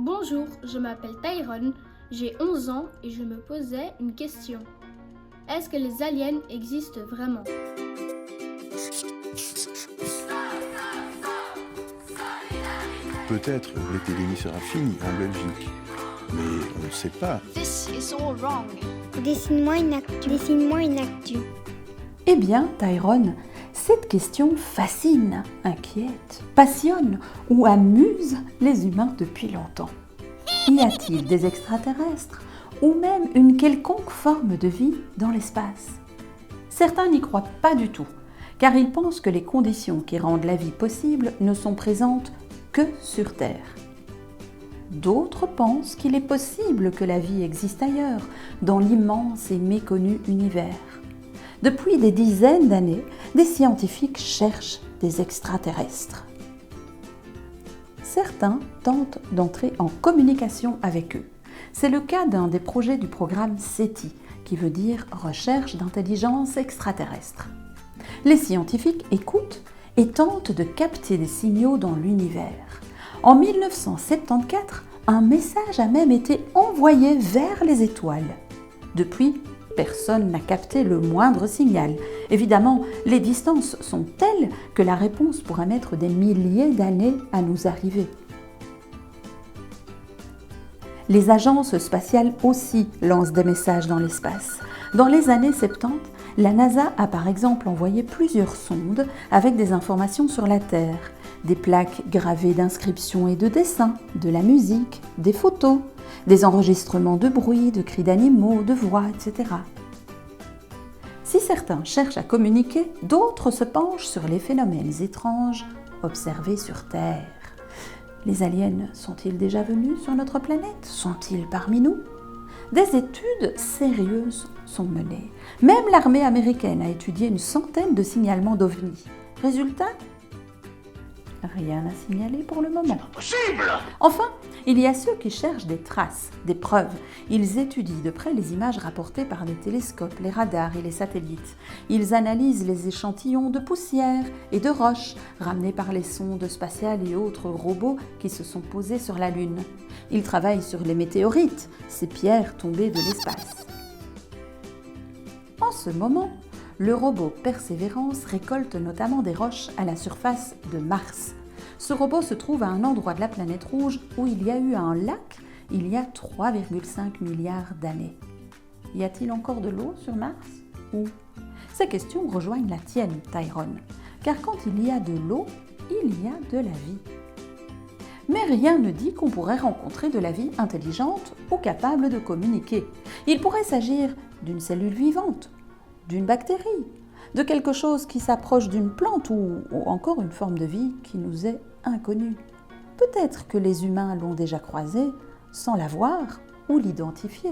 Bonjour, je m'appelle Tyrone, j'ai 11 ans et je me posais une question. Est-ce que les aliens existent vraiment? Peut-être l'épidémie sera finie en Belgique, mais on ne sait pas. This is all wrong. Dessine-moi une actu. Dessine-moi une actu. Eh bien, Tyrone, cette question fascine, inquiète, passionne ou amuse les humains depuis longtemps. Y a-t-il des extraterrestres ou même une quelconque forme de vie dans l'espace? Certains n'y croient pas du tout, car ils pensent que les conditions qui rendent la vie possible ne sont présentes que sur Terre. D'autres pensent qu'il est possible que la vie existe ailleurs, dans l'immense et méconnu univers. Depuis des dizaines d'années, des scientifiques cherchent des extraterrestres. Certains tentent d'entrer en communication avec eux. C'est le cas d'un des projets du programme SETI, qui veut dire Recherche d'intelligence extraterrestre. Les scientifiques écoutent et tentent de capter des signaux dans l'univers. En 1974, un message a même été envoyé vers les étoiles. Depuis, personne n'a capté le moindre signal. Évidemment, les distances sont telles que la réponse pourra mettre des milliers d'années à nous arriver. Les agences spatiales aussi lancent des messages dans l'espace. Dans les années 70, la NASA a par exemple envoyé plusieurs sondes avec des informations sur la Terre, des plaques gravées d'inscriptions et de dessins, de la musique, des photos, des enregistrements de bruit, de cris d'animaux, de voix, etc. Si certains cherchent à communiquer, d'autres se penchent sur les phénomènes étranges observés sur Terre. Les aliens sont-ils déjà venus sur notre planète? Sont-ils parmi nous? Des études sérieuses sont menées. Même l'armée américaine a étudié une centaine de signalements d'OVNI. Résultat? Rien à signaler pour le moment. Enfin, il y a ceux qui cherchent des traces, des preuves. Ils étudient de près les images rapportées par les télescopes, les radars et les satellites. Ils analysent les échantillons de poussière et de roches ramenés par les sondes spatiales et autres robots qui se sont posés sur la Lune. Ils travaillent sur les météorites, ces pierres tombées de l'espace. En ce moment, le robot Persévérance récolte notamment des roches à la surface de Mars. Ce robot se trouve à un endroit de la planète rouge où il y a eu un lac il y a 3,5 milliards d'années. Y a-t-il encore de l'eau sur Mars? Où? Ces questions rejoignent la tienne, Tyrone, car quand il y a de l'eau, il y a de la vie. Mais rien ne dit qu'on pourrait rencontrer de la vie intelligente ou capable de communiquer. Il pourrait s'agir d'une cellule vivante, d'une bactérie, de quelque chose qui s'approche d'une plante ou encore une forme de vie qui nous est inconnue. Peut-être que les humains l'ont déjà croisée sans la voir ou l'identifier.